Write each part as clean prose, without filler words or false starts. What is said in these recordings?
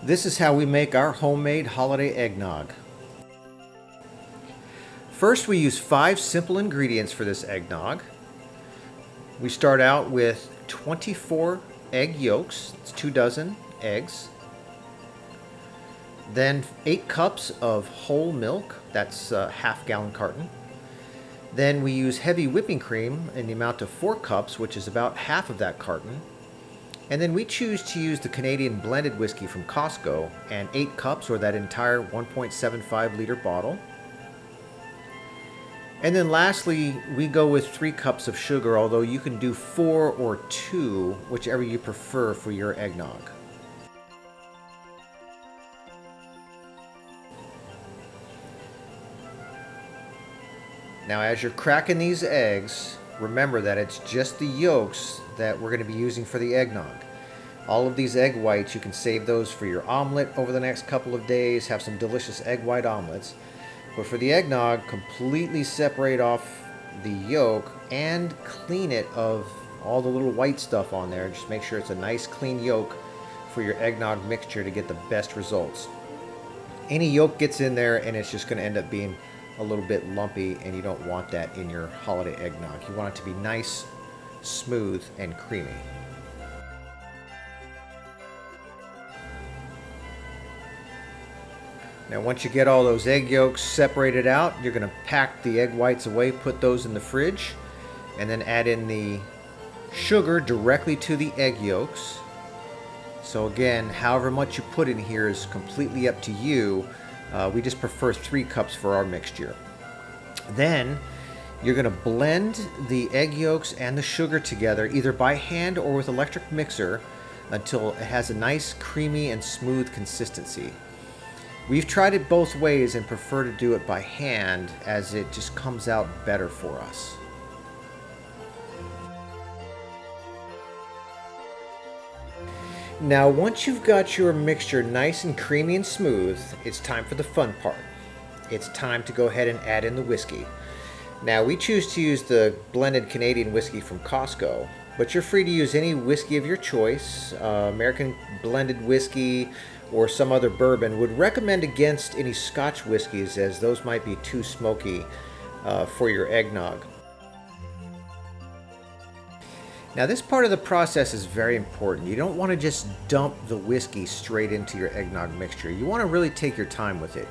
This is how we make our homemade holiday eggnog. First, we use 5 simple ingredients for this eggnog. We start out with 24 egg yolks, it's 2 dozen eggs. Then 8 cups of whole milk, that's a half-gallon carton. Then we use heavy whipping cream in the amount of 4 cups, which is about half of that carton. And then we choose to use the Canadian blended whiskey from Costco, and 8 cups, or that entire 1.75 liter bottle. And then lastly, we go with 3 cups of sugar, although you can do 4 or 2, whichever you prefer for your eggnog. Now, as you're cracking these eggs, remember that it's just the yolks that we're going to be using for the eggnog. All of these egg whites, you can save those for your omelet over the next couple of days, have some delicious egg white omelets. But for the eggnog, completely separate off the yolk and clean it of all the little white stuff on there. Just make sure it's a nice clean yolk for your eggnog mixture to get the best results. Any yolk gets in there and it's just going to end up being a little bit lumpy, and you don't want that in your holiday eggnog. You want it to be nice, smooth, and creamy. Now once you get all those egg yolks separated out, you're going to pack the egg whites away, put those in the fridge, and then add in the sugar directly to the egg yolks. So again, however much you put in here is completely up to you. We just prefer 3 cups for our mixture. Then you're going to blend the egg yolks and the sugar together, either by hand or with electric mixer, until it has a nice creamy and smooth consistency. We've tried it both ways and prefer to do it by hand, as it just comes out better for us. Now, once you've got your mixture nice and creamy and smooth, it's time for the fun part. It's time to go ahead and add in the whiskey. Now, we choose to use the blended Canadian whiskey from Costco, but you're free to use any whiskey of your choice. American blended whiskey or some other bourbon. Would recommend against any Scotch whiskeys, as those might be too smoky for your eggnog. Now, this part of the process is very important. You don't want to just dump the whiskey straight into your eggnog mixture. You want to really take your time with it.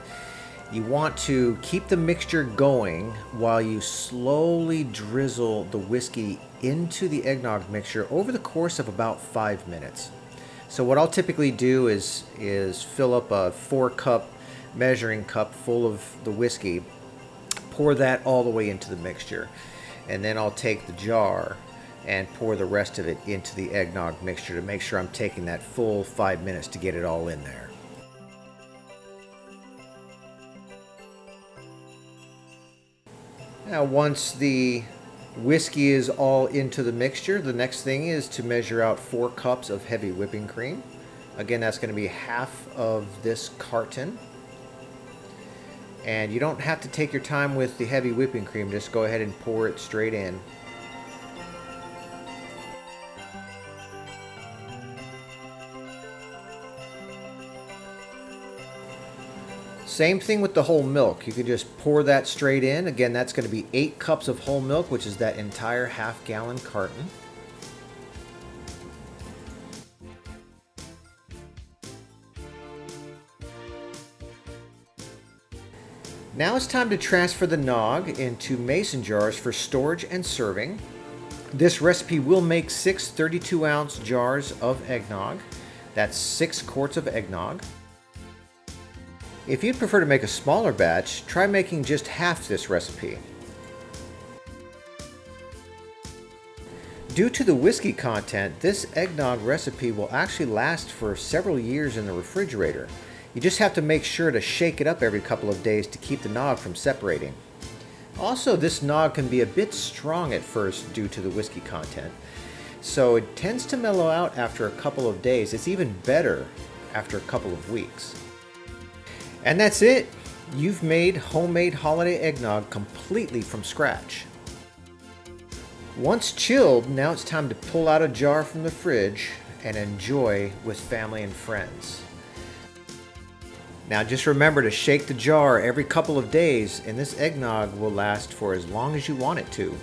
You want to keep the mixture going while you slowly drizzle the whiskey into the eggnog mixture over the course of about 5 minutes. So what I'll typically do is fill up a 4-cup measuring cup full of the whiskey, pour that all the way into the mixture, and then I'll take the jar and pour the rest of it into the eggnog mixture to make sure I'm taking that full 5 minutes to get it all in there. Now, once the whiskey is all into the mixture, the next thing is to measure out 4 cups of heavy whipping cream. Again, that's going to be half of this carton. And you don't have to take your time with the heavy whipping cream, just go ahead and pour it straight in. Same thing with the whole milk. You can just pour that straight in. Again, that's going to be 8 cups of whole milk, which is that entire half-gallon carton. Now it's time to transfer the nog into mason jars for storage and serving. This recipe will make 6 32-ounce jars of eggnog. That's 6 quarts of eggnog. If you'd prefer to make a smaller batch, try making just half this recipe. Due to the whiskey content, this eggnog recipe will actually last for several years in the refrigerator. You just have to make sure to shake it up every couple of days to keep the nog from separating. Also, this nog can be a bit strong at first due to the whiskey content, so it tends to mellow out after a couple of days. It's even better after a couple of weeks. And that's it. You've made homemade holiday eggnog completely from scratch. Once chilled, now it's time to pull out a jar from the fridge and enjoy with family and friends. Now just remember to shake the jar every couple of days, and this eggnog will last for as long as you want it to.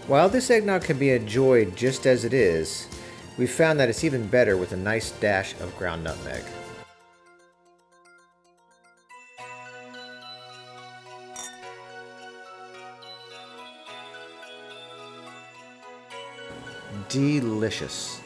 While this eggnog can be enjoyed just as it is, we've found that it's even better with a nice dash of ground nutmeg. Delicious.